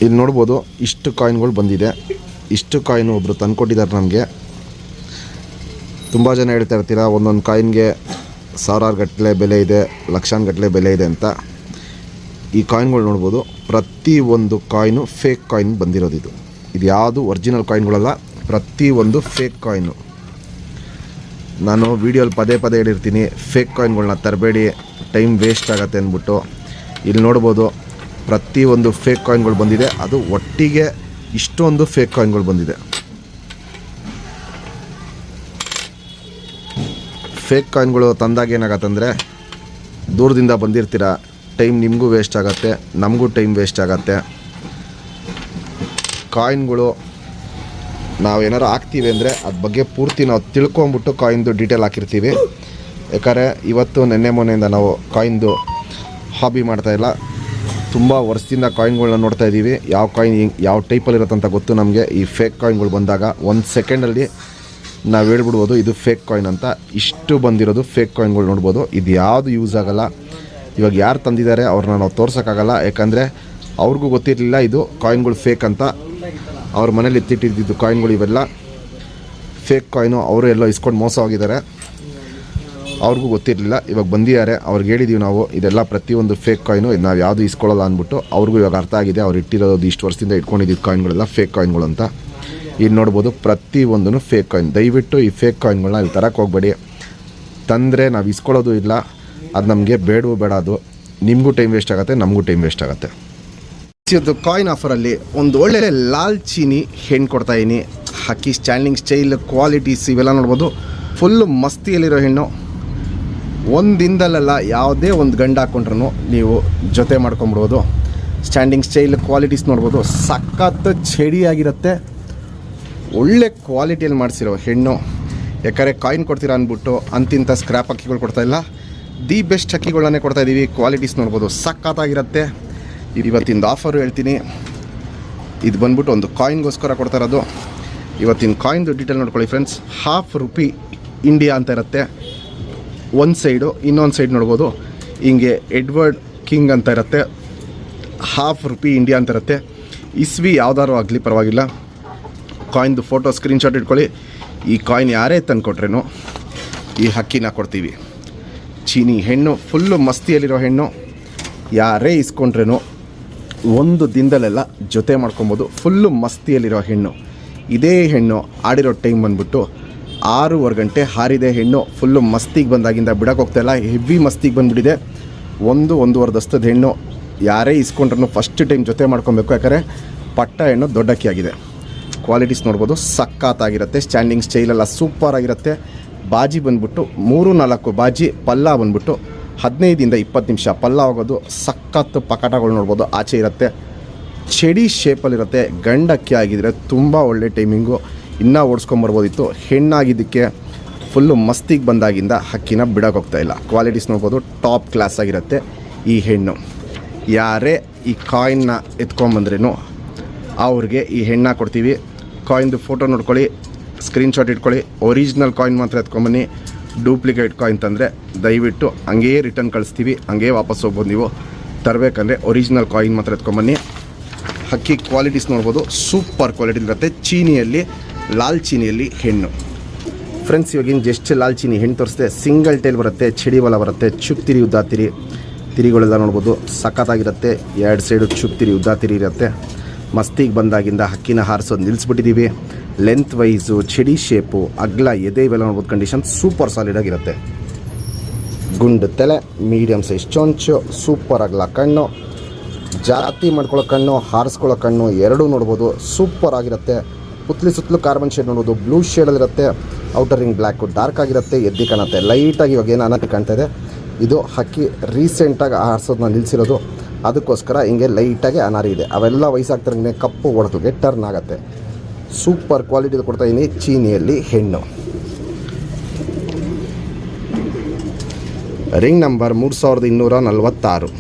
ಇಲ್ಲಿ ನೋಡ್ಬೋದು ಇಷ್ಟು ಕಾಯಿನ್ಗಳು ಬಂದಿದೆ. ಇಷ್ಟು ಕಾಯಿನು ಒಬ್ಬರು ತಂದುಕೊಟ್ಟಿದ್ದಾರೆ ನಮಗೆ. ತುಂಬ ಜನ ಹೇಳ್ತಾ ಇರ್ತೀರ ಒಂದೊಂದು ಕಾಯಿನ್ಗೆ ಸಾವಿರಾರು ಗಟ್ಟಲೆ ಬೆಲೆ ಇದೆ, ಲಕ್ಷಾನುಗಟ್ಟಲೆ ಬೆಲೆ ಇದೆ ಅಂತ. ಈ ಕಾಯಿನ್ಗಳು ನೋಡ್ಬೋದು, ಪ್ರತಿಯೊಂದು ಕಾಯಿನು ಫೇಕ್ ಕಾಯಿನ್ ಬಂದಿರೋದು. ಇದು ಯಾವುದು ಒರಿಜಿನಲ್ ಕಾಯಿನ್ಗಳಲ್ಲ, ಪ್ರತಿಯೊಂದು ಫೇಕ್ ಕಾಯಿನು. ನಾನು ವೀಡಿಯೋಲಿ ಪದೇ ಪದೇ ಹೇಳಿರ್ತೀನಿ, ಫೇಕ್ ಕಾಯಿನ್ಗಳನ್ನ ತರಬೇಡಿ, ಟೈಮ್ ವೇಸ್ಟ್ ಆಗುತ್ತೆ ಅಂದ್ಬಿಟ್ಟು. ಇಲ್ಲಿ ನೋಡ್ಬೋದು ಪ್ರತಿಯೊಂದು ಫೇಕ್ ಕಾಯಿನ್ಗಳು ಬಂದಿದೆ. ಅದು ಒಟ್ಟಿಗೆ ಇಷ್ಟೊಂದು ಫೇಕ್ ಕಾಯಿನ್ಗಳು ಬಂದಿದೆ. ಫೇಕ್ ಕಾಯಿನ್ಗಳು ತಂದಾಗ ಏನಾಗತ್ತಂದರೆ, ದೂರದಿಂದ ಬಂದಿರ್ತೀರ, ಟೈಮ್ ನಿಮಗೂ ವೇಸ್ಟ್ ಆಗುತ್ತೆ, ನಮಗೂ ಟೈಮ್ ವೇಸ್ಟ್ ಆಗುತ್ತೆ. ಕಾಯಿನ್ಗಳು ನಾವೇನಾರು ಹಾಕ್ತೀವಿ ಅಂದರೆ ಅದ್ರ ಬಗ್ಗೆ ಪೂರ್ತಿ ನಾವು ತಿಳ್ಕೊಂಬಿಟ್ಟು ಕಾಯಿನ್ದು ಡೀಟೇಲ್ ಹಾಕಿರ್ತೀವಿ. ಯಾಕಂದರೆ ಇವತ್ತು ನೆನ್ನೆ ಮೊನ್ನೆಯಿಂದ ನಾವು ಕಾಯಿನ್ದು ಹಾಬಿ ಮಾಡ್ತಾಯಿಲ್ಲ, ತುಂಬ ವರ್ಷದಿಂದ ಕಾಯಿನ್ಗಳನ್ನ ನೋಡ್ತಾ ಇದ್ದೀವಿ. ಯಾವ ಕಾಯಿನ್ ಯಾವ ಟೈಪಲ್ಲಿ ಇರುತ್ತಂತ ಗೊತ್ತು ನಮಗೆ. ಈ ಫೇಕ್ ಕಾಯಿನ್ಗಳು ಬಂದಾಗ 1 ಸೆಕೆಂಡಲ್ಲಿ ನಾವು ಹೇಳ್ಬಿಡ್ಬೋದು ಇದು ಫೇಕ್ ಕಾಯಿನ್ ಅಂತ. ಇಷ್ಟು ಬಂದಿರೋದು ಫೇಕ್ ಕಾಯಿನ್ಗಳು ನೋಡ್ಬೋದು. ಇದು ಯಾವುದು ಯೂಸ್ ಆಗೋಲ್ಲ. ಇವಾಗ ಯಾರು ತಂದಿದ್ದಾರೆ ಅವ್ರನ್ನ ನಾವು ತೋರ್ಸೋಕ್ಕಾಗಲ್ಲ, ಯಾಕಂದರೆ ಅವ್ರಿಗೂ ಗೊತ್ತಿರಲಿಲ್ಲ ಇದು ಕಾಯಿನ್ಗಳು ಫೇಕ್ ಅಂತ. ಅವ್ರ ಮನೇಲಿ ಎತ್ತಿಟ್ಟಿದ್ದು ಕಾಯಿನ್ಗಳು ಇವೆಲ್ಲ ಫೇಕ್ ಕಾಯಿನು. ಅವರು ಎಲ್ಲೋ ಇಸ್ಕೊಂಡು ಮೋಸ ಹೋಗಿದ್ದಾರೆ, ಅವ್ರಿಗೂ ಗೊತ್ತಿರಲಿಲ್ಲ. ಇವಾಗ ಬಂದಿದ್ದಾರೆ, ಅವ್ರಿಗೆ ಹೇಳಿದ್ದೀವಿ ನಾವು ಇದೆಲ್ಲ ಪ್ರತಿಯೊಂದು ಫೇಕ್ ಕಾಯಿನು, ಇದು ನಾವು ಯಾವುದು ಇಸ್ಕೊಳ್ಳಲ್ಲ ಅಂದ್ಬಿಟ್ಟು. ಅವ್ರಿಗೂ ಇವಾಗ ಅರ್ಥ ಆಗಿದೆ, ಅವ್ರು ಇಟ್ಟಿರೋದು ಇಷ್ಟು ವರ್ಷದಿಂದ ಇಟ್ಕೊಂಡಿದ್ದು ಕಾಯಿನ್ಗಳೆಲ್ಲ ಫೇಕ್ ಕಾಯಿನ್ಗಳು ಅಂತ. ಇಲ್ಲಿ ನೋಡ್ಬೋದು ಪ್ರತಿಯೊಂದೂ ಫೇಕ್ ಕಾಯಿನ್. ದಯವಿಟ್ಟು ಈ ಫೇಕ್ ಕಾಯಿನ್ಗಳನ್ನ ಇಲ್ಲಿ ತರಕ್ಕೆ ಹೋಗಬೇಡಿ. ತಂದರೆ ನಾವು ಇಸ್ಕೊಳ್ಳೋದು ಇಲ್ಲ, ಅದು ನಮಗೆ ಬೇಡವೂ ಬೇಡ. ಅದು ನಿಮಗೂ ಟೈಮ್ ವೇಸ್ಟ್ ಆಗುತ್ತೆ, ನಮಗೂ ಟೈಮ್ ವೇಸ್ಟ್ ಆಗುತ್ತೆ. ಇವತ್ತು ಕಾಯಿನ್ ಆಫರಲ್ಲಿ ಒಂದು ಒಳ್ಳೆ ಲಾಲ್ ಚೀನಿ ಹೆಣ್ಣು ಕೊಡ್ತಾಯಿದ್ದೀನಿ. ಹಕ್ಕಿ ಸ್ಟ್ಯಾಂಡಿಂಗ್ ಸ್ಟೈಲ್ ಕ್ವಾಲಿಟೀಸ್ ಇವೆಲ್ಲ ನೋಡ್ಬೋದು. ಫುಲ್ಲು ಮಸ್ತಿಯಲ್ಲಿರೋ ಹೆಣ್ಣು. ಒಂದಿಂದಲೆಲ್ಲ ಯಾವುದೇ ಒಂದು ಗಂಡು ಹಾಕ್ಕೊಂಡ್ರೂ ನೀವು ಜೊತೆ ಮಾಡ್ಕೊಂಬಿಡ್ಬೋದು. ಸ್ಟ್ಯಾಂಡಿಂಗ್ ಸ್ಟೈಲ್ ಕ್ವಾಲಿಟೀಸ್ ನೋಡ್ಬೋದು, ಸಖತ್ತು ಚಡಿಯಾಗಿರುತ್ತೆ. ಒಳ್ಳೆ ಕ್ವಾಲಿಟಿಯಲ್ಲಿ ಮಾಡಿಸಿರೋ ಹೆಣ್ಣು. ಯಾಕಂದರೆ ಕಾಯಿನ್ ಕೊಡ್ತೀರಾ ಅಂದ್ಬಿಟ್ಟು ಅಂತಿಂಥ ಸ್ಕ್ರ್ಯಾಪ್ ಅಕ್ಕಿಗಳು ಕೊಡ್ತಾಯಿಲ್ಲ, ದಿ ಬೆಸ್ಟ್ ಅಕ್ಕಿಗಳನ್ನೇ ಕೊಡ್ತಾಯಿದ್ದೀವಿ. ಕ್ವಾಲಿಟೀಸ್ ನೋಡ್ಬೋದು, ಸಖತ್ತಾಗಿರುತ್ತೆ. ಇವತ್ತಿಂದು ಆಫರು ಹೇಳ್ತೀನಿ. ಇದು ಬಂದ್ಬಿಟ್ಟು ಒಂದು ಕಾಯಿನ್ಗೋಸ್ಕರ ಕೊಡ್ತಾ ಇರೋದು. ಇವತ್ತಿನ ಕಾಯಿನ್ದು ಡೀಟೇಲ್ ನೋಡ್ಕೊಳ್ಳಿ ಫ್ರೆಂಡ್ಸ್. ₹1 ಇಂಡಿಯಾ ಅಂತ ಇರುತ್ತೆ ಒಂದು ಸೈಡು, ಇನ್ನೊಂದು ಸೈಡ್ ನೋಡ್ಬೋದು ಹಿಂಗೆ ಎಡ್ವರ್ಡ್ ಕಿಂಗ್ ಅಂತ ಇರುತ್ತೆ. ₹1 ಇಂಡಿಯಾ ಅಂತ ಇರುತ್ತೆ. ಇಸ್ವಿ ಯಾವ್ದಾದ್ರು ಆಗಲಿ ಪರವಾಗಿಲ್ಲ. ಕಾಯಿನ್ದು ಫೋಟೋ ಸ್ಕ್ರೀನ್ಶಾಟ್ ಇಟ್ಕೊಳ್ಳಿ. ಈ ಕಾಯಿನ್ ಯಾರೇ ತಂದುಕೊಟ್ರೇನು ಈ ಹಕ್ಕಿನ ಕೊಡ್ತೀವಿ. ಚೀನಿ ಹೆಣ್ಣು, ಫುಲ್ಲು ಮಸ್ತಿಯಲ್ಲಿರೋ ಹೆಣ್ಣು. ಯಾರೇ ಇಸ್ಕೊಂಡ್ರೇನು ಒಂದು ದಿನದಲ್ಲೆಲ್ಲ ಜೊತೆ ಮಾಡ್ಕೊಬೋದು. ಫುಲ್ಲು ಮಸ್ತಿಯಲ್ಲಿರೋ ಹೆಣ್ಣು. ಇದೇ ಹೆಣ್ಣು ಆಡಿರೋ ಟೈಮ್ ಬಂದ್ಬಿಟ್ಟು 6:15 ಗಂಟೆ ಹಾರಿದೆ ಹೆಣ್ಣು. ಫುಲ್ಲು ಮಸ್ತಿಗೆ ಬಂದಾಗಿಂದ ಬಿಡೋಕೆ ಹೋಗ್ತಾಯಿಲ್ಲ, ಹೆವಿ ಮಸ್ತಿಗೆ ಬಂದುಬಿಟ್ಟಿದೆ. 1-1.5 ದಸ್ತದ ಹೆಣ್ಣು. ಯಾರೇ ಇಸ್ಕೊಂಡ್ರೂ ಫಸ್ಟ್ ಟೈಮ್ ಜೊತೆ ಮಾಡ್ಕೊಬೇಕು, ಯಾಕಂದರೆ ಪಟ್ಟ ಹೆಣ್ಣು ದೊಡ್ಡಕ್ಕಿಯಾಗಿದೆ. ಕ್ವಾಲಿಟೀಸ್ ನೋಡ್ಬೋದು, ಸಖತ್ತಾಗಿರುತ್ತೆ. ಸ್ಟ್ಯಾಂಡಿಂಗ್ ಸ್ಟೈಲೆಲ್ಲ ಸೂಪರಾಗಿರುತ್ತೆ. ಬಾಜಿ ಬಂದ್ಬಿಟ್ಟು 3-4 ಬಾಜಿ. ಪಲ್ಲ ಬಂದ್ಬಿಟ್ಟು 15-20 ನಿಮಿಷ ಪಲ್ಲ ಹೋಗೋದು. ಸಖತ್ತು ಪಕಟಗಳು ನೋಡ್ಬೋದು ಆಚೆ ಇರುತ್ತೆ. ಚಡಿ ಶೇಪಲ್ಲಿರುತ್ತೆ. ಗಂಡಕ್ಕಿ ಆಗಿದ್ರೆ ತುಂಬ ಒಳ್ಳೆ ಟೈಮಿಂಗು, ಇನ್ನೂ ಓಡಿಸ್ಕೊಂಬರ್ಬೋದಿತ್ತು. ಹೆಣ್ಣಾಗಿದ್ದಕ್ಕೆ ಫುಲ್ಲು ಮಸ್ತಿಗೆ ಬಂದಾಗಿಂದ ಹಕ್ಕಿನ ಬಿಡೋಕೆ ಹೋಗ್ತಾಯಿಲ್ಲ. ಕ್ವಾಲಿಟೀಸ್ ನೋಡ್ಬೋದು, ಟಾಪ್ ಕ್ಲಾಸ್ ಆಗಿರುತ್ತೆ ಈ ಹೆಣ್ಣು. ಯಾರೇ ಈ ಕಾಯಿನ್ನ ಎತ್ಕೊಂಬಂದ್ರೇನು ಅವ್ರಿಗೆ ಈ ಹೆಣ್ಣ ಕೊಡ್ತೀವಿ. ಕಾಯಿನ್ದು ಫೋಟೋ ನೋಡ್ಕೊಳ್ಳಿ, ಸ್ಕ್ರೀನ್ಶಾಟ್ ಇಟ್ಕೊಳ್ಳಿ. ಒರಿಜಿನಲ್ ಕಾಯಿನ್ ಮಾತ್ರ ಎತ್ಕೊಂಬನ್ನಿ. ಡೂಪ್ಲಿಕೇಟ್ ಕಾಯಿನ್ ತಂದರೆ ದಯವಿಟ್ಟು ಹಂಗೇ ರಿಟರ್ನ್ ಕಳಿಸ್ತೀವಿ, ಹಂಗೇ ವಾಪಸ್ ಹೋಗ್ಬೋದು. ನೀವು ತರಬೇಕಂದ್ರೆ ಒರಿಜಿನಲ್ ಕಾಯಿನ್ ಮಾತ್ರ ಎತ್ಕೊಂಬನ್ನಿ. ಹಕ್ಕಿ ಕ್ವಾಲಿಟೀಸ್ ನೋಡ್ಬೋದು, ಸೂಪರ್ ಕ್ವಾಲಿಟಿ ಇರುತ್ತೆ. ಚೀನಿಯಲ್ಲಿ, ಲಾಲ್ ಚೀನಿಯಲ್ಲಿ ಹೆಣ್ಣು ಫ್ರೆಂಡ್ಸ್. ಇವಾಗಿನ ಜಸ್ಟ್ ಲಾಲ್ ಚೀನಿ ಹೆಣ್ಣು ತೋರಿಸ್ತೆ. ಸಿಂಗಲ್ ಟೈಲ್ ಬರುತ್ತೆ, ಚಡಿ ಬಲ ಬರುತ್ತೆ, ಚುಪ್ ತಿರಿ ಉದ್ದ ತಿರಿಗಳೆಲ್ಲ ನೋಡ್ಬೋದು, ಸಖತ್ತಾಗಿರುತ್ತೆ. 2 ಸೈಡು ಚುಪ್ ತಿರಿ ಉದ್ದ ತಿರಿ ಇರುತ್ತೆ. ಮಸ್ತಿಗೆ ಬಂದಾಗಿಂದ ಹಕ್ಕಿನ ಹಾರಿಸೋದು ನಿಲ್ಲಿಸ್ಬಿಟ್ಟಿದ್ದೀವಿ. ಲೆಂತ್ ವೈಸು, ಚಡಿ ಶೇಪು, ಅಗ್ಲ ಎದೆ ಇವೆಲ್ಲ ನೋಡ್ಬೋದು. ಕಂಡೀಷನ್ ಸೂಪರ್ ಸಾಲಿಡಾಗಿರುತ್ತೆ. ಗುಂಡು ತಲೆ, ಮೀಡಿಯಮ್ ಸೈಜ್ ಚೊಂಚು, ಸೂಪರ್ ಅಗ್ಲ ಕಣ್ಣು, ಜಾತಿ ಮಾಡ್ಕೊಳ್ಳೋ ಕಣ್ಣು, ಹಾರಿಸ್ಕೊಳ್ಳೋ ಕಣ್ಣು ಎರಡೂ ನೋಡ್ಬೋದು. ಸೂಪರ್ ಆಗಿರುತ್ತೆ. ಸುತ್ತಲೂ ಕಾರ್ಬನ್ ಶೇಡ್ ನೋಡ್ಬೋದು. ಬ್ಲೂ ಶೇಡಲ್ಲಿರುತ್ತೆ. ಔಟರ್ ರಿಂಗ್ ಬ್ಲ್ಯಾಕು ಡಾರ್ಕ್ ಆಗಿರುತ್ತೆ. ಎದ್ದಿ ಕಾಣುತ್ತೆ. ಲೈಟಾಗಿ ಇವಾಗ ಏನು ಅನ್ನೋಕ್ಕೆ ಕಾಣ್ತಾ ಇದೆ. ಇದು ಹಕ್ಕಿ ರೀಸೆಂಟಾಗಿ ಹಾರಿಸೋದನ್ನ ನಿಲ್ಲಿಸಿರೋದು, ಅದಕ್ಕೋಸ್ಕರ ಹಿಂಗೆ ಲೈಟಾಗಿ ಅನಾರಿ ಇದೆ. ಅವೆಲ್ಲ ವಯಸ್ಸಾಗ್ತಿರಂಗೆ ಕಪ್ಪು ಹೊಡೆದುಗೆ ಟರ್ನ್ ಆಗುತ್ತೆ. ಸೂಪರ್ ಕ್ವಾಲಿಟಿದು ಕೊಡ್ತಾಯಿದ್ದೀನಿ. ಚೀನಿಯಲ್ಲಿ ಹೆಣ್ಣು. Ring number 3246.